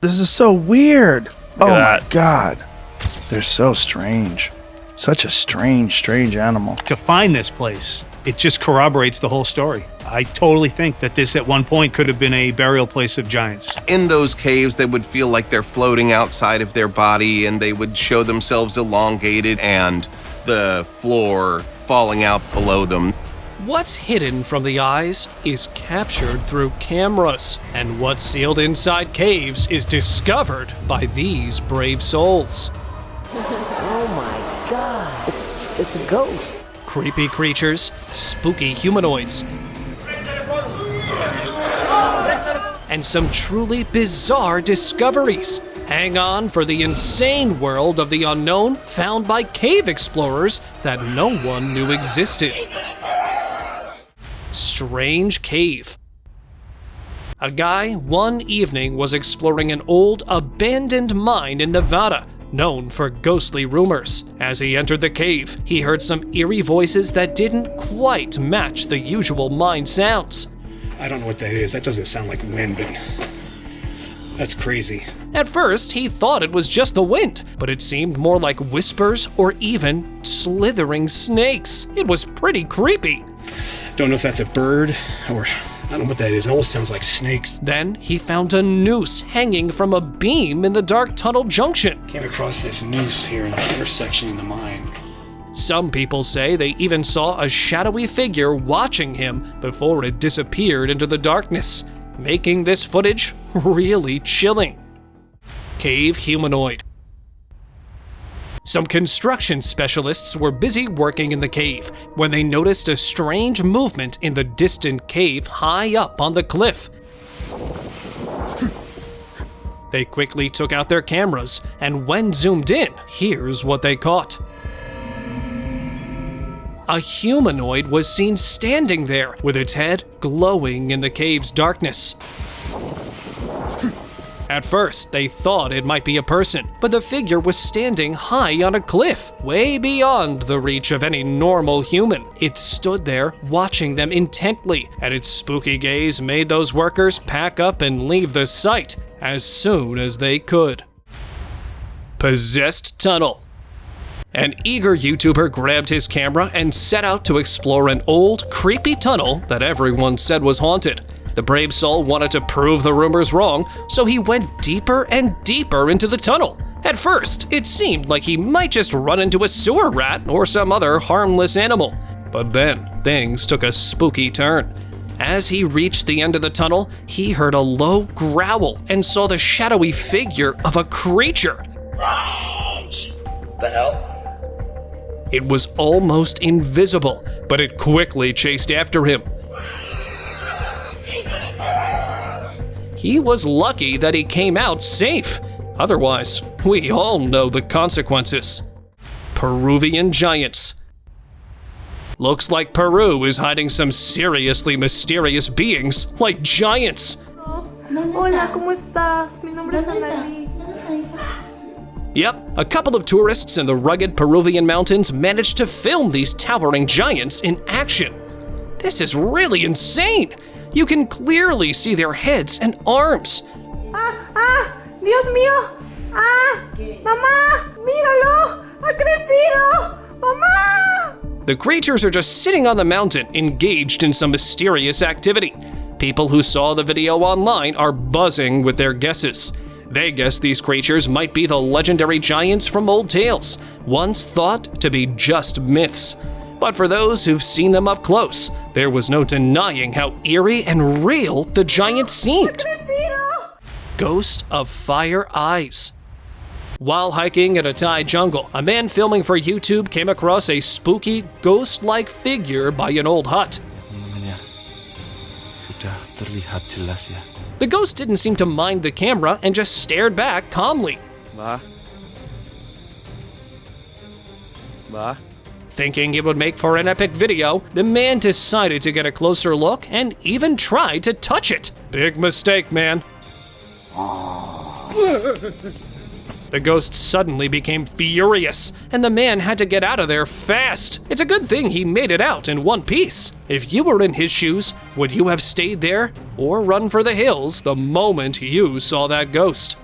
This is so weird. Oh my that. God. They're so strange. Such a strange animal. To find this place, it just corroborates the whole story. I totally think that this at one point could have been a burial place of giants. In those caves, they would feel like they're floating outside of their body, and they would show themselves elongated and the floor falling out below them. What's hidden from the eyes is captured through cameras, and what's sealed inside caves is discovered by these brave souls. Oh my God, it's a ghost. Creepy creatures, spooky humanoids, and some truly bizarre discoveries. Hang on for the insane world of the unknown found by cave explorers that no one knew existed. Strange Cave. A guy one evening was exploring an old abandoned mine in Nevada, known for ghostly rumors. As he entered the cave, he heard some eerie voices that didn't quite match the usual mine sounds. I don't know what that is. That doesn't sound like wind, but that's crazy. At first, he thought it was just the wind, but it seemed more like whispers or even slithering snakes. It was pretty creepy. Don't know if that's a bird or I don't know what that is. It almost sounds like snakes. Then he found a noose hanging from a beam in the dark tunnel junction. Came across this noose here in the intersection in the mine. Some people say they even saw a shadowy figure watching him before it disappeared into the darkness, making this footage really chilling. Cave humanoid. Some construction specialists were busy working in the cave when they noticed a strange movement in the distant cave high up on the cliff. They quickly took out their cameras, and when zoomed in, here's what they caught. A humanoid was seen standing there, with its head glowing in the cave's darkness. At first, they thought it might be a person, but the figure was standing high on a cliff, way beyond the reach of any normal human. It stood there, watching them intently, and its spooky gaze made those workers pack up and leave the site as soon as they could. Possessed tunnel. An eager YouTuber grabbed his camera and set out to explore an old, creepy tunnel that everyone said was haunted. The brave soul wanted to prove the rumors wrong, so he went deeper and deeper into the tunnel. At first, it seemed like he might just run into a sewer rat or some other harmless animal. But then, things took a spooky turn. As he reached the end of the tunnel, he heard a low growl and saw the shadowy figure of a creature. What the hell? It was almost invisible, but it quickly chased after him. He was lucky that he came out safe. Otherwise, we all know the consequences. Peruvian giants. Looks like Peru is hiding some seriously mysterious beings like giants. Hola, ¿cómo estás? Mi nombre es Anali. Yep, a couple of tourists in the rugged Peruvian mountains managed to film these towering giants in action. This is really insane. You can clearly see their heads and arms. Dios mío. Mamá, míralo. Ha crecido. Mamá. The creatures are just sitting on the mountain, engaged in some mysterious activity. People who saw the video online are buzzing with their guesses. They guess these creatures might be the legendary giants from old tales, once thought to be just myths. But for those who've seen them up close, there was no denying how eerie and real the giants seemed. Ghost of Fire Eyes. While hiking in a Thai jungle, a man filming for YouTube came across a spooky, ghost-like figure by an old hut. The ghost didn't seem to mind the camera and just stared back calmly. Thinking it would make for an epic video, the man decided to get a closer look and even tried to touch it. Big mistake, man. The ghost suddenly became furious, and the man had to get out of there fast. It's a good thing he made it out in one piece. If you were in his shoes, would you have stayed there or run for the hills the moment you saw that ghost?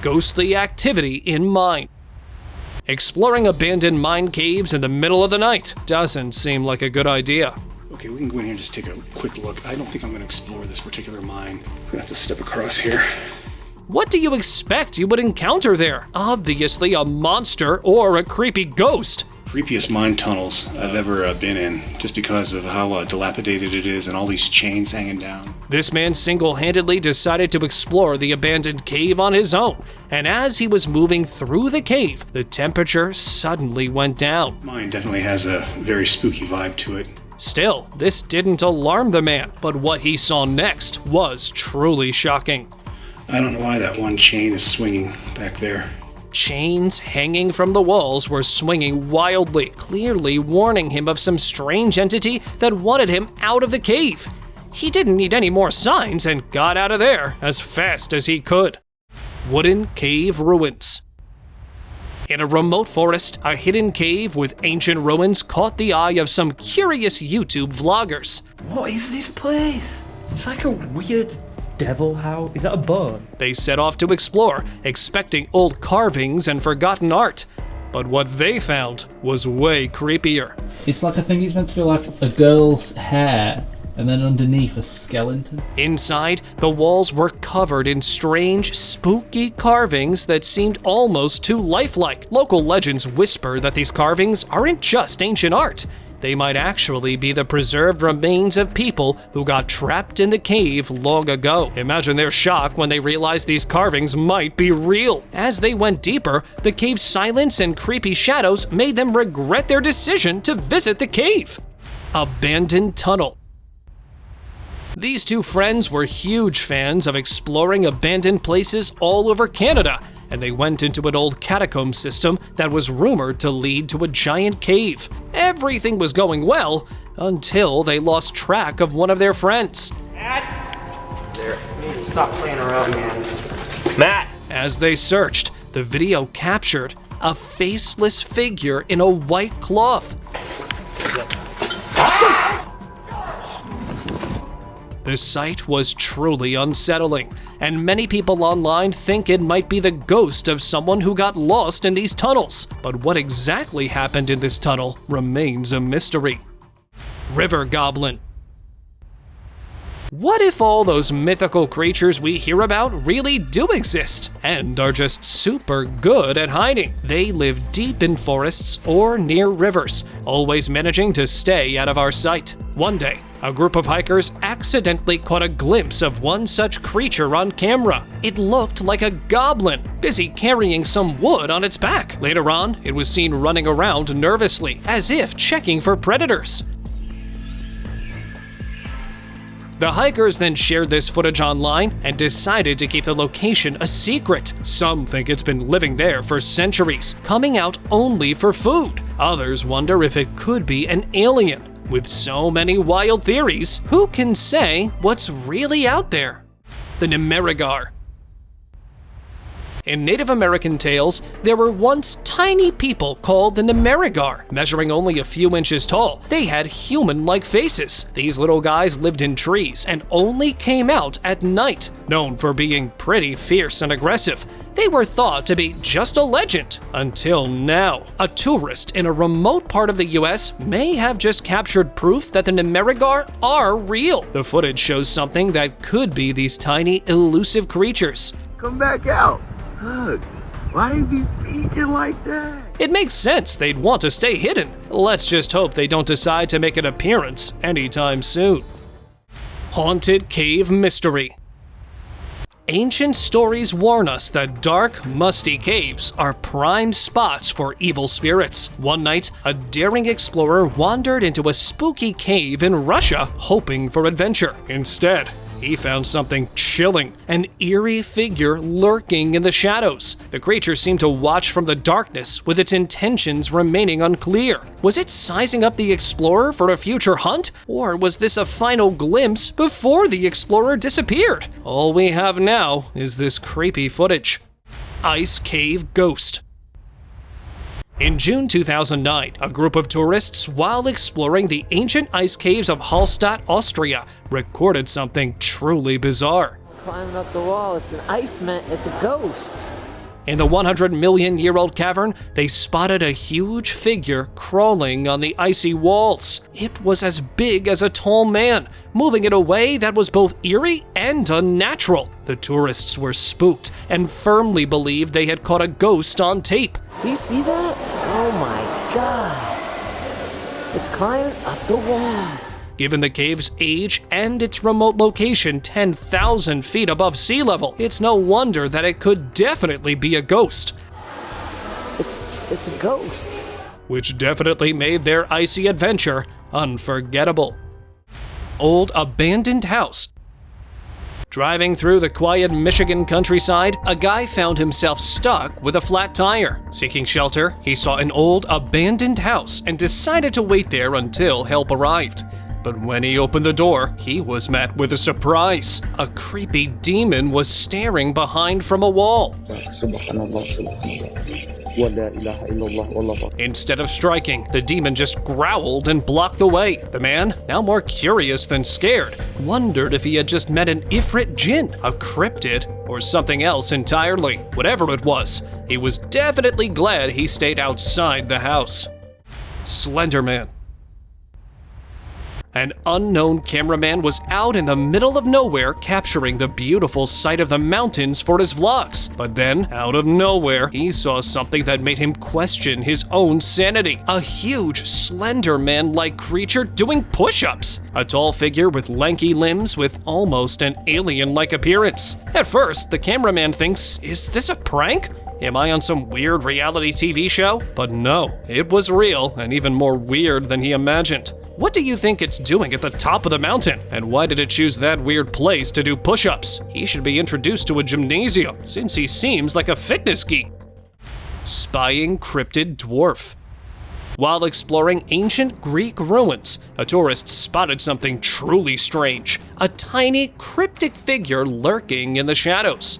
ghostly activity in mind. Exploring abandoned mine caves in the middle of the night doesn't seem like a good idea. Okay, we can go in here and just take a quick look. I don't think I'm going to explore this particular mine. I'm going to have to step across here. What do you expect you would encounter there? Obviously a monster or a creepy ghost. Creepiest mine tunnels I've ever been in, just because of how dilapidated it is and all these chains hanging down. This man single-handedly decided to explore the abandoned cave on his own, and as he was moving through the cave, the temperature suddenly went down. Mine definitely has a very spooky vibe to it. Still, this didn't alarm the man, but what he saw next was truly shocking. I don't know why that one chain is swinging back there. Chains hanging from the walls were swinging wildly, clearly warning him of some strange entity that wanted him out of the cave. He didn't need any more signs and got out of there as fast as he could. Wooden cave ruins. In a remote forest, a hidden cave with ancient ruins caught the eye of some curious YouTube vloggers. What is this place? It's like a weird devil house. Is that a barn? They set off to explore, expecting old carvings and forgotten art. But what they found was way creepier. It's like, I think it's meant to be like a girl's hair, and then underneath a skeleton. Inside, the walls were covered in strange, spooky carvings that seemed almost too lifelike. Local legends whisper that these carvings aren't just ancient art. They might actually be the preserved remains of people who got trapped in the cave long ago. Imagine their shock when they realized these carvings might be real. As they went deeper, the cave's silence and creepy shadows made them regret their decision to visit the cave. Abandoned tunnel. These two friends were huge fans of exploring abandoned places all over Canada, and they went into an old catacomb system that was rumored to lead to a giant cave. Everything was going well until they lost track of one of their friends. Matt! There. You need to stop playing around, man. Matt! As they searched, the video captured a faceless figure in a white cloth. The sight was truly unsettling, and many people online think it might be the ghost of someone who got lost in these tunnels. But what exactly happened in this tunnel remains a mystery. River goblin. What if all those mythical creatures we hear about really do exist and are just super good at hiding? They live deep in forests or near rivers, always managing to stay out of our sight. One day, a group of hikers accidentally caught a glimpse of one such creature on camera. It looked like a goblin, busy carrying some wood on its back. Later on, it was seen running around nervously, as if checking for predators. The hikers then shared this footage online and decided to keep the location a secret. Some think it's been living there for centuries, coming out only for food. Others wonder if it could be an alien. With so many wild theories, who can say what's really out there? The Nemerigar. In Native American tales, there were once tiny people called the Nemerigar, measuring only a few inches tall. They had human-like faces. These little guys lived in trees and only came out at night. Known for being pretty fierce and aggressive, they were thought to be just a legend until now. A tourist in a remote part of the US may have just captured proof that the Nemerigar are real. The footage shows something that could be these tiny, elusive creatures. Come back out. Look, why they be peeking like that? It makes sense they'd want to stay hidden. Let's just hope they don't decide to make an appearance anytime soon. Haunted cave mystery. Ancient stories warn us that dark, musty caves are prime spots for evil spirits. One night, a daring explorer wandered into a spooky cave in Russia, hoping for adventure. Instead, he found something chilling, an eerie figure lurking in the shadows. The creature seemed to watch from the darkness, with its intentions remaining unclear. Was it sizing up the explorer for a future hunt? Or was this a final glimpse before the explorer disappeared? All we have now is this creepy footage. Ice Cave Ghost. In June 2009, a group of tourists, while exploring the ancient ice caves of Hallstatt, Austria, recorded something truly bizarre. Climbing up the wall, it's an ice man, it's a ghost. In the 100-million-year-old cavern, they spotted a huge figure crawling on the icy walls. It was as big as a tall man, moving in a way that was both eerie and unnatural. The tourists were spooked and firmly believed they had caught a ghost on tape. Do you see that? Oh my God. It's climbing up the wall. Given the cave's age and its remote location 10,000 feet above sea level, it's no wonder that it could definitely be a ghost. It's a ghost. Which definitely made their icy adventure unforgettable. Old abandoned house. Driving through the quiet Michigan countryside, a guy found himself stuck with a flat tire. Seeking shelter, he saw an old abandoned house and decided to wait there until help arrived. But when he opened the door, he was met with a surprise. A creepy demon was staring behind from a wall. Instead of striking, the demon just growled and blocked the way. The man, now more curious than scared, wondered if he had just met an Ifrit Jinn, a cryptid, or something else entirely. Whatever it was, he was definitely glad he stayed outside the house. Slender Man. An unknown cameraman was out in the middle of nowhere capturing the beautiful sight of the mountains for his vlogs. But then, out of nowhere, he saw something that made him question his own sanity. A huge, slender man-like creature doing push-ups. A tall figure with lanky limbs with almost an alien-like appearance. At first, the cameraman thinks, is this a prank? Am I on some weird reality TV show? But no, it was real and even more weird than he imagined. What do you think it's doing at the top of the mountain? And why did it choose that weird place to do push-ups? He should be introduced to a gymnasium, since he seems like a fitness geek. Spying cryptid dwarf. While exploring ancient Greek ruins, a tourist spotted something truly strange. A tiny, cryptic figure lurking in the shadows.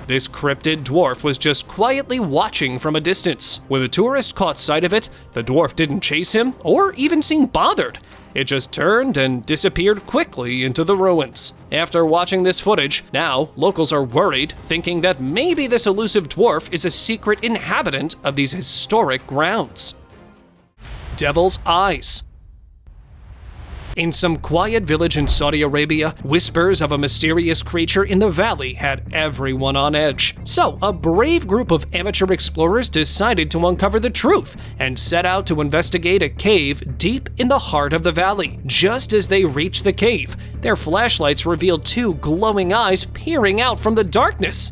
This cryptid dwarf was just quietly watching from a distance. When the tourist caught sight of it, the dwarf didn't chase him or even seem bothered. It just turned and disappeared quickly into the ruins. After watching this footage, now locals are worried, thinking that maybe this elusive dwarf is a secret inhabitant of these historic grounds. Devil's Eyes. In some quiet village in Saudi Arabia, whispers of a mysterious creature in the valley had everyone on edge. So, a brave group of amateur explorers decided to uncover the truth and set out to investigate a cave deep in the heart of the valley. Just as they reached the cave, their flashlights revealed two glowing eyes peering out from the darkness.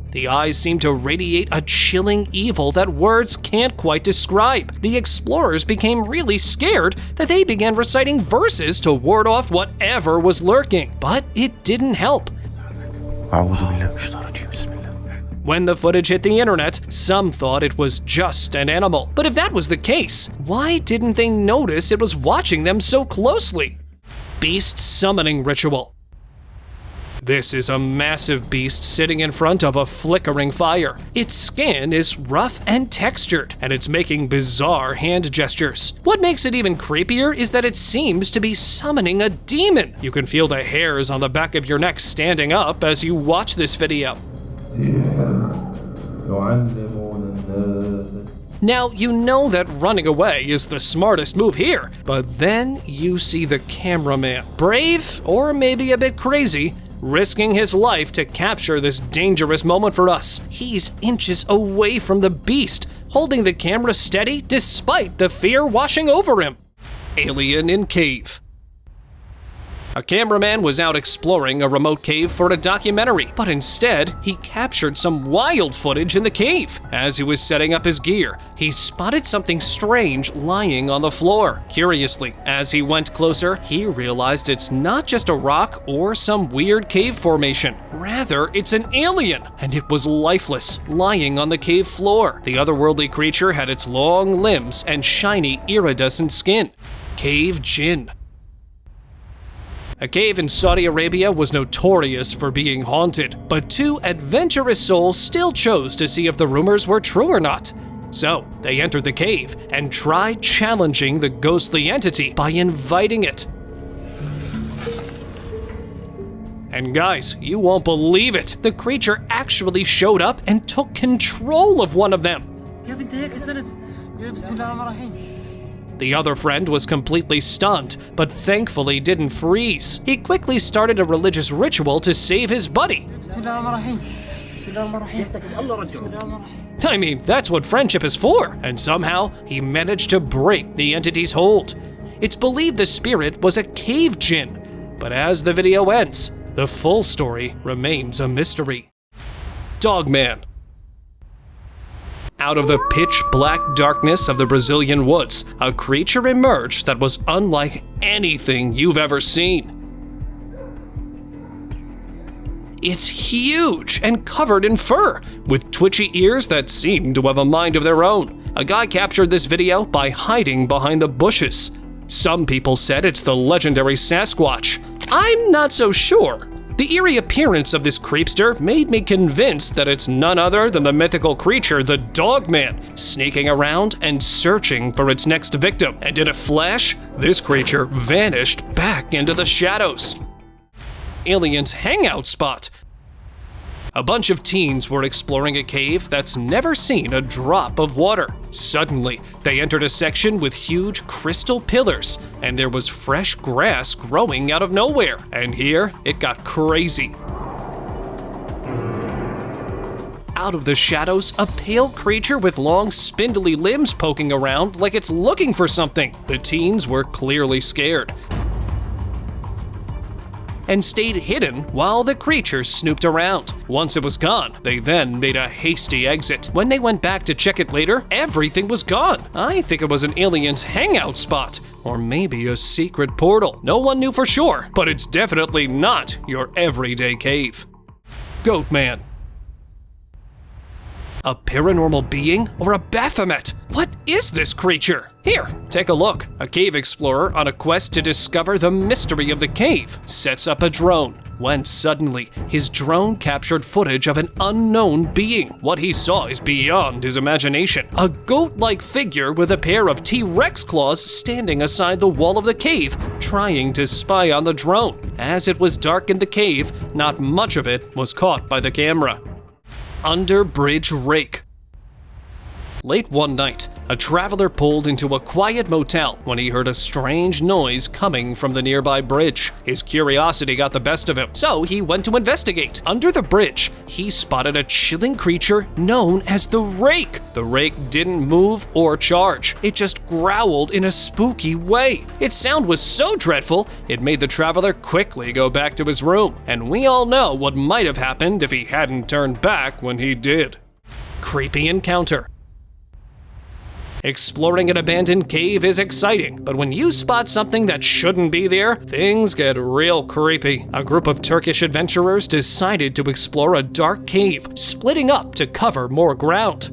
The eyes seemed to radiate a chilling evil that words can't quite describe. The explorers became really scared that they began reciting verses to ward off whatever was lurking. But it didn't help. When the footage hit the internet, some thought it was just an animal. But if that was the case, why didn't they notice it was watching them so closely? Beast summoning ritual. This is a massive beast sitting in front of a flickering fire. Its skin is rough and textured, and it's making bizarre hand gestures. What makes it even creepier is that it seems to be summoning a demon. You can feel the hairs on the back of your neck standing up as you watch this video. Now, you know that running away is the smartest move here, but then you see the cameraman. Brave, or maybe a bit crazy, risking his life to capture this dangerous moment for us. He's inches away from the beast, holding the camera steady despite the fear washing over him. Alien in cave. A cameraman was out exploring a remote cave for a documentary, but instead, he captured some wild footage in the cave. As he was setting up his gear, he spotted something strange lying on the floor. Curiously, as he went closer, he realized it's not just a rock or some weird cave formation. Rather, it's an alien, and it was lifeless, lying on the cave floor. The otherworldly creature had its long limbs and shiny, iridescent skin. Cave Jinn. A cave in Saudi Arabia was notorious for being haunted, but two adventurous souls still chose to see if the rumors were true or not. So, they entered the cave and tried challenging the ghostly entity by inviting it. And guys, you won't believe it. The creature actually showed up and took control of one of them. The other friend was completely stunned, but thankfully didn't freeze. He quickly started a religious ritual to save his buddy. I mean, that's what friendship is for, and somehow he managed to break the entity's hold. It's believed the spirit was a cave djinn, but as the video ends, the full story remains a mystery. Dogman. Out of the pitch-black darkness of the Brazilian woods, a creature emerged that was unlike anything you've ever seen. It's huge and covered in fur, with twitchy ears that seem to have a mind of their own. A guy captured this video by hiding behind the bushes. Some people said it's the legendary Sasquatch. I'm not so sure. The eerie appearance of this creepster made me convinced that it's none other than the mythical creature, the Dogman, sneaking around and searching for its next victim. And in a flash, this creature vanished back into the shadows. Alien's hangout spot. A bunch of teens were exploring a cave that's never seen a drop of water. Suddenly, they entered a section with huge crystal pillars, and there was fresh grass growing out of nowhere. And here, it got crazy. Out of the shadows, a pale creature with long, spindly limbs poking around like it's looking for something. The teens were clearly scared and stayed hidden while the creature snooped around. Once it was gone, they then made a hasty exit. When they went back to check it later, everything was gone. I think it was an alien's hangout spot, or maybe a secret portal. No one knew for sure, but it's definitely not your everyday cave. Goatman. A paranormal being or a Baphomet? What is this creature? Here, take a look. A cave explorer on a quest to discover the mystery of the cave sets up a drone, when suddenly his drone captured footage of an unknown being. What he saw is beyond his imagination. A goat-like figure with a pair of T-Rex claws standing aside the wall of the cave, trying to spy on the drone. As it was dark in the cave, not much of it was caught by the camera. Under bridge rake. Late one night, a traveler pulled into a quiet motel when he heard a strange noise coming from the nearby bridge. His curiosity got the best of him, so he went to investigate. Under the bridge, he spotted a chilling creature known as the rake. The rake didn't move or charge. It just growled in a spooky way. Its sound was so dreadful, it made the traveler quickly go back to his room. And we all know what might have happened if he hadn't turned back when he did. Creepy encounter. Exploring an abandoned cave is exciting, but when you spot something that shouldn't be there, things get real creepy. A group of Turkish adventurers decided to explore a dark cave, splitting up to cover more ground,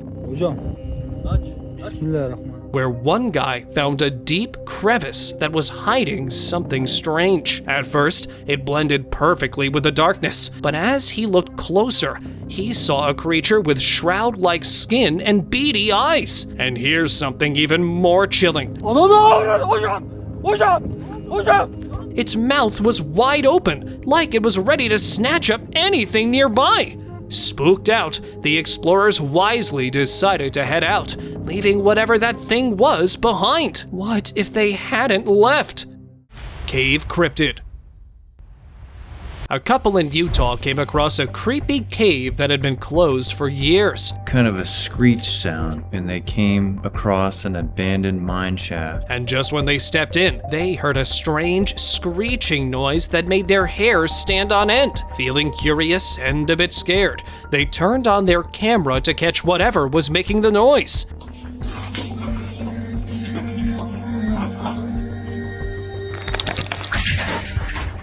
where one guy found a deep crevice that was hiding something strange. At first, it blended perfectly with the darkness, but as he looked closer, he saw a creature with shroud-like skin and beady eyes. And here's something even more chilling. Its mouth was wide open, like it was ready to snatch up anything nearby. Spooked out, the explorers wisely decided to head out, leaving whatever that thing was behind. What if they hadn't left? Cave cryptid. A couple in Utah came across a creepy cave that had been closed for years. Kind of a screech sound, and they came across an abandoned mine shaft. And just when they stepped in, they heard a strange screeching noise that made their hair stand on end. Feeling curious and a bit scared, they turned on their camera to catch whatever was making the noise.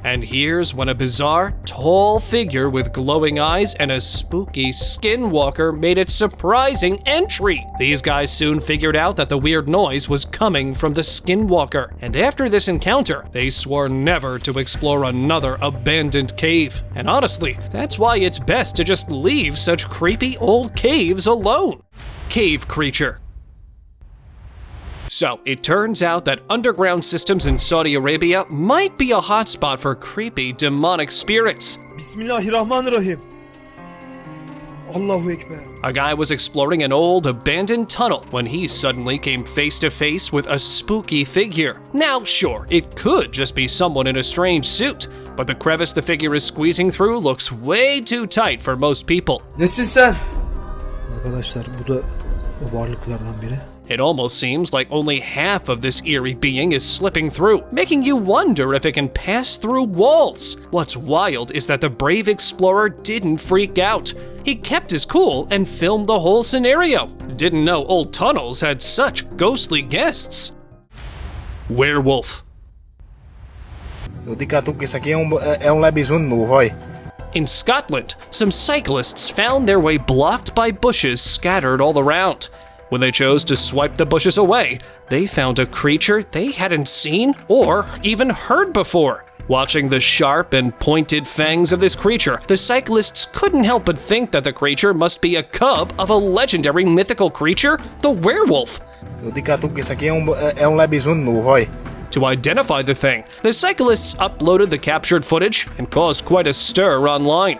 And here's when a bizarre, tall figure with glowing eyes and a spooky skinwalker made its surprising entry. These guys soon figured out that the weird noise was coming from the skinwalker, and after this encounter, they swore never to explore another abandoned cave. And honestly, that's why it's best to just leave such creepy old caves alone. Cave creature. So, it turns out that underground systems in Saudi Arabia might be a hotspot for creepy demonic spirits. Bismillahirrahmanirrahim. Allahu Ekber. A guy was exploring an old abandoned tunnel when he suddenly came face to face with a spooky figure. Now, sure, it could just be someone in a strange suit, but the crevice the figure is squeezing through looks way too tight for most people. Nesin sen? Arkadaşlar bu da o varlıklardan biri. It almost seems like only half of this eerie being is slipping through, making you wonder if it can pass through walls. What's wild is that the brave explorer didn't freak out. He kept his cool and filmed the whole scenario. Didn't know old tunnels had such ghostly guests. Werewolf. In Scotland, some cyclists found their way blocked by bushes scattered all around. When they chose to swipe the bushes away, they found a creature they hadn't seen or even heard before. Watching the sharp and pointed fangs of this creature, the cyclists couldn't help but think that the creature must be a cub of a legendary mythical creature, the werewolf. To identify the thing, the cyclists uploaded the captured footage and caused quite a stir online.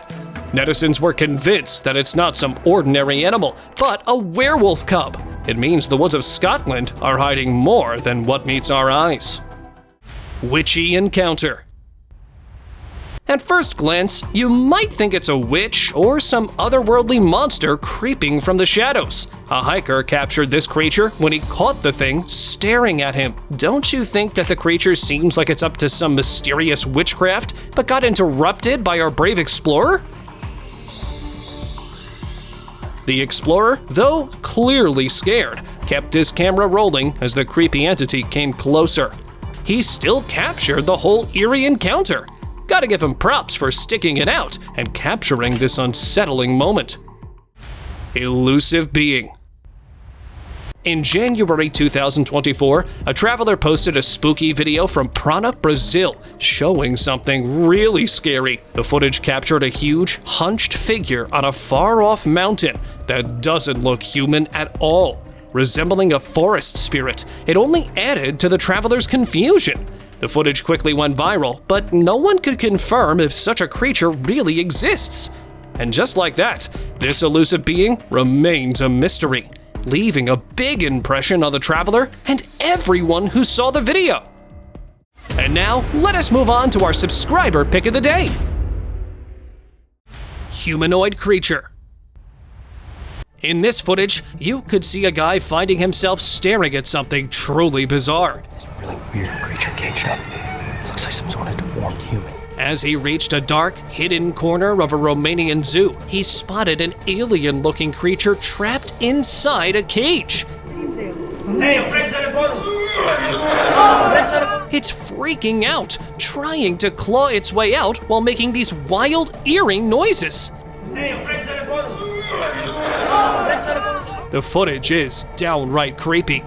Netizens were convinced that it's not some ordinary animal, but a werewolf cub. It means the woods of Scotland are hiding more than what meets our eyes. Witchy encounter. At first glance, you might think it's a witch or some otherworldly monster creeping from the shadows. A hiker captured this creature when he caught the thing staring at him. Don't you think that the creature seems like it's up to some mysterious witchcraft, but got interrupted by our brave explorer? The explorer, though clearly scared, kept his camera rolling as the creepy entity came closer. He still captured the whole eerie encounter. Gotta give him props for sticking it out and capturing this unsettling moment. Elusive being. In January 2024, a traveler posted a spooky video from Prana, Brazil, showing something really scary. The footage captured a huge, hunched figure on a far-off mountain that doesn't look human at all. Resembling a forest spirit, it only added to the traveler's confusion. The footage quickly went viral, but no one could confirm if such a creature really exists. And just like that, this elusive being remains a mystery, leaving a big impression on the traveler and everyone who saw the video. And now, let us move on to our subscriber pick of the day. Humanoid creature. In this footage, you could see a guy finding himself staring at something truly bizarre. This really weird creature caged up. Looks like some sort of deformed human. As he reached a dark, hidden corner of a Romanian zoo, he spotted an alien-looking creature trapped inside a cage. It's freaking out, trying to claw its way out while making these wild, eerie noises. The footage is downright creepy.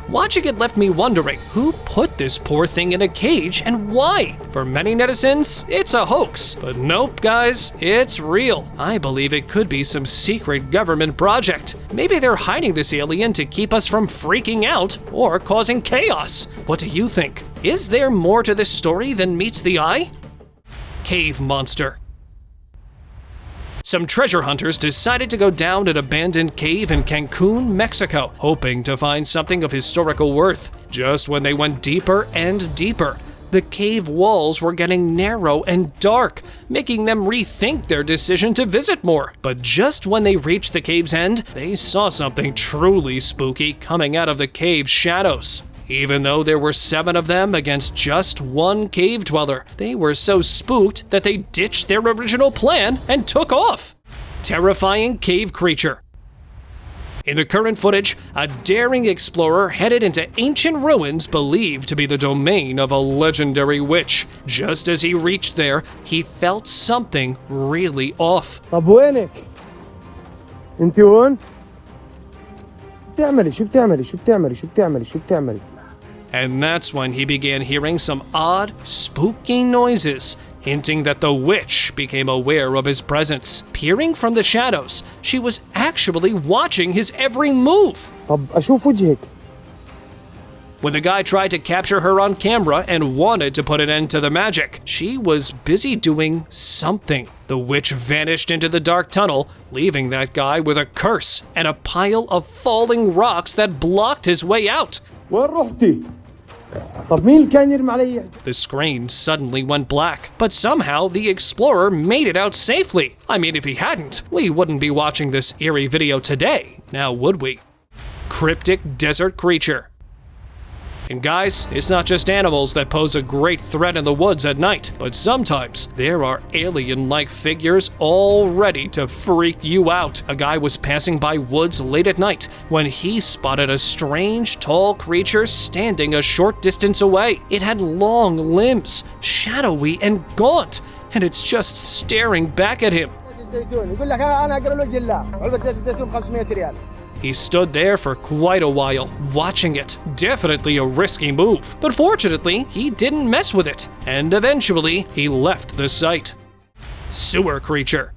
Watching it left me wondering who put this poor thing in a cage and why. For many netizens, it's a hoax. But nope, guys, it's real. I believe it could be some secret government project. Maybe they're hiding this alien to keep us from freaking out or causing chaos. What do you think? Is there more to this story than meets the eye? Cave monster. Some treasure hunters decided to go down an abandoned cave in Cancun, Mexico, hoping to find something of historical worth. Just when they went deeper and deeper, the cave walls were getting narrow and dark, making them rethink their decision to visit more. But just when they reached the cave's end, they saw something truly spooky coming out of the cave's shadows. Even though there were 7 of them against just one cave dweller, they were so spooked that they ditched their original plan and took off. Terrifying cave creature. In the current footage, a daring explorer headed into ancient ruins believed to be the domain of a legendary witch. Just as he reached there, he felt something really off. And that's when he began hearing some odd, spooky noises, hinting that the witch became aware of his presence. Peering from the shadows, she was actually watching his every move. When the guy tried to capture her on camera and wanted to put an end to the magic, she was busy doing something. The witch vanished into the dark tunnel, leaving that guy with a curse and a pile of falling rocks that blocked his way out. The screen suddenly went black, but somehow the explorer made it out safely. I mean, if he hadn't, we wouldn't be watching this eerie video today, now would we? Cryptic desert creature. And guys, it's not just animals that pose a great threat in the woods at night, but sometimes there are alien-like figures all ready to freak you out. A guy was passing by woods late at night when he spotted a strange, tall creature standing a short distance away. It had long limbs, shadowy and gaunt, and it's just staring back at him. He stood there for quite a while, watching it. Definitely a risky move, but fortunately, he didn't mess with it, and eventually, he left the site. Sewer creature.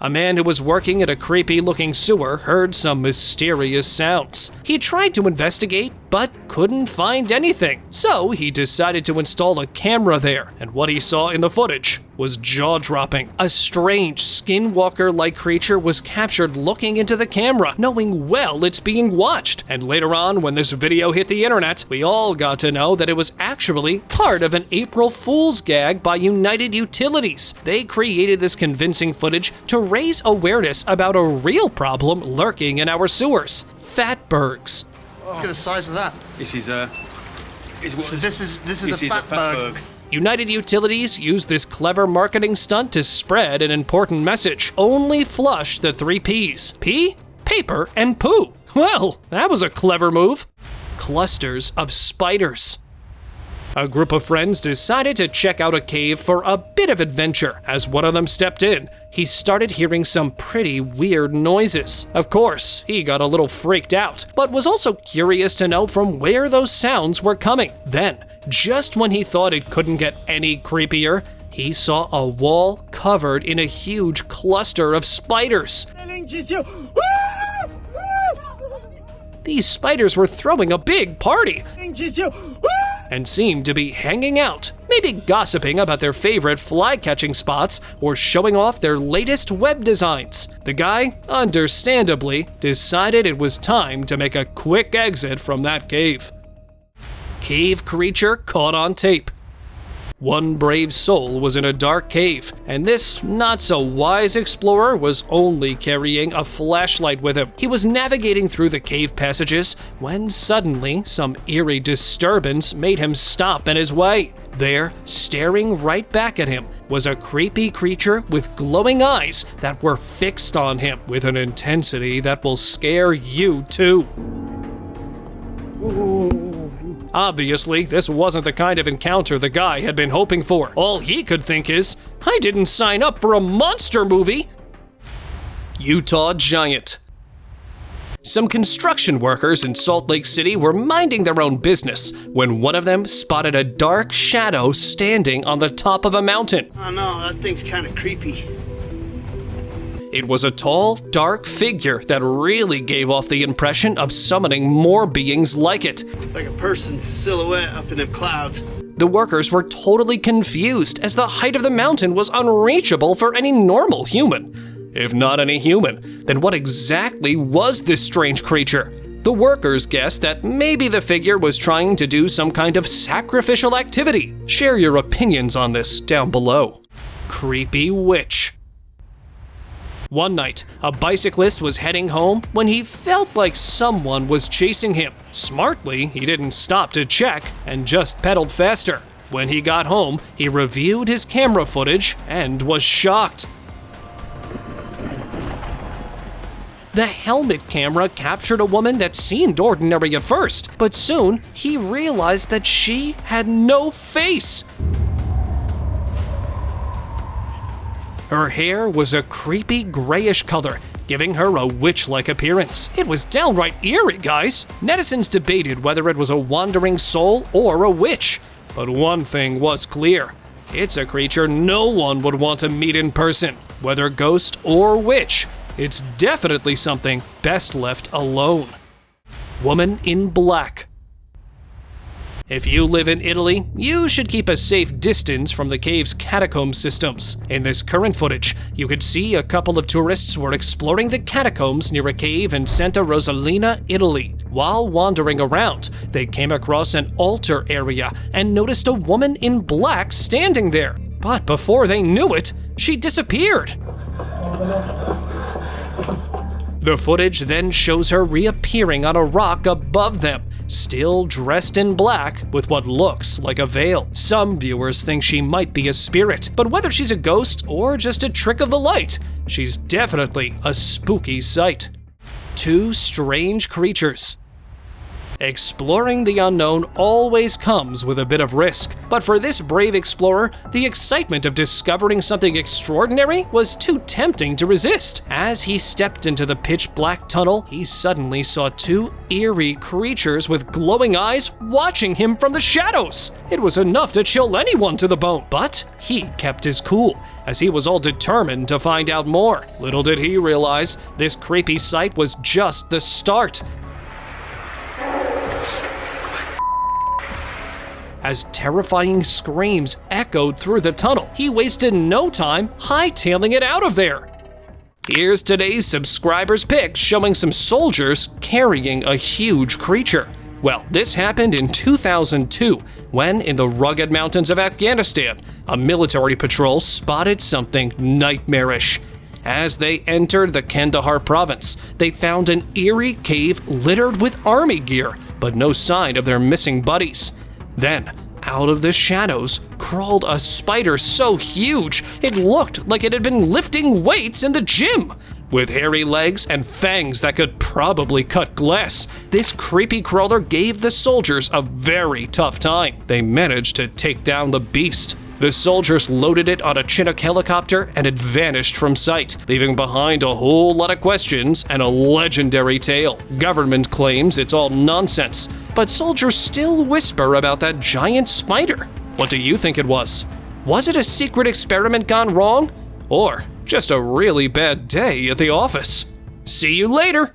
A man who was working at a creepy-looking sewer heard some mysterious sounds. He tried to investigate, but couldn't find anything. So he decided to install a camera there, and what he saw in the footage was jaw-dropping. A strange skinwalker-like creature was captured looking into the camera, knowing well it's being watched. And later on, when this video hit the internet, we all got to know that it was actually part of an April Fool's gag by United Utilities. They created this convincing footage to raise awareness about a real problem lurking in our sewers: fatbergs. Look at the size of that. This is a fatberg. United Utilities used this clever marketing stunt to spread an important message. Only flush the 3 P's: pee, paper, and poo. Well, that was a clever move. Clusters of spiders. A group of friends decided to check out a cave for a bit of adventure. As one of them stepped in, he started hearing some pretty weird noises. Of course, he got a little freaked out, but was also curious to know from where those sounds were coming. Then, just when he thought it couldn't get any creepier, he saw a wall covered in a huge cluster of spiders. These spiders were throwing a big party and seemed to be hanging out, maybe gossiping about their favorite fly-catching spots or showing off their latest web designs. The guy, understandably, decided it was time to make a quick exit from that cave. Cave creature caught on tape. One brave soul was in a dark cave, and this not-so-wise explorer was only carrying a flashlight with him. He was navigating through the cave passages when suddenly some eerie disturbance made him stop in his way. There, staring right back at him, was a creepy creature with glowing eyes that were fixed on him with an intensity that will scare you too. Obviously, this wasn't the kind of encounter the guy had been hoping for. All he could think is, I didn't sign up for a monster movie! Utah giant. Some construction workers in Salt Lake City were minding their own business when one of them spotted a dark shadow standing on the top of a mountain. Oh no, that thing's kind of creepy. It was a tall, dark figure that really gave off the impression of summoning more beings like it. It's like a person's silhouette up in the clouds. The workers were totally confused as the height of the mountain was unreachable for any normal human. If not any human, then what exactly was this strange creature? The workers guessed that maybe the figure was trying to do some kind of sacrificial activity. Share your opinions on this down below. Creepy witch. One night, a bicyclist was heading home when he felt like someone was chasing him. Smartly, he didn't stop to check and just pedaled faster. When he got home, he reviewed his camera footage and was shocked. The helmet camera captured a woman that seemed ordinary at first, but soon he realized that she had no face. Her hair was a creepy grayish color, giving her a witch-like appearance. It was downright eerie, guys. Netizens debated whether it was a wandering soul or a witch. But one thing was clear. It's a creature no one would want to meet in person. Whether ghost or witch, It's definitely something best left alone. Woman in black. If you live in Italy, you should keep a safe distance from the cave's catacomb systems. In this current footage, you could see a couple of tourists were exploring the catacombs near a cave in Santa Rosalina, Italy. While wandering around, they came across an altar area and noticed a woman in black standing there. But before they knew it, she disappeared. The footage then shows her reappearing on a rock above them, still dressed in black with what looks like a veil. Some viewers think she might be a spirit, but whether she's a ghost or just a trick of the light, she's definitely a spooky sight. Two strange creatures. Exploring the unknown always comes with a bit of risk, but for this brave explorer, the excitement of discovering something extraordinary was too tempting to resist. As he stepped into the pitch-black tunnel, he suddenly saw two eerie creatures with glowing eyes watching him from the shadows. It was enough to chill anyone to the bone, but he kept his cool, as he was all determined to find out more. Little did he realize, this creepy sight was just the start. As terrifying screams echoed through the tunnel, he wasted no time hightailing it out of there. Here's today's subscriber's pick showing some soldiers carrying a huge creature. Well, this happened in 2002 when, in the rugged mountains of Afghanistan, a military patrol spotted something nightmarish. As they entered the Kandahar province, they found an eerie cave littered with army gear, but no sign of their missing buddies. Then, out of the shadows, crawled a spider so huge it looked like it had been lifting weights in the gym. With hairy legs and fangs that could probably cut glass, this creepy crawler gave the soldiers a very tough time. They managed to take down the beast. The soldiers loaded it on a Chinook helicopter and it vanished from sight, leaving behind a whole lot of questions and a legendary tale. Government claims it's all nonsense, but soldiers still whisper about that giant spider. What do you think it was? Was it a secret experiment gone wrong? Or just a really bad day at the office? See you later!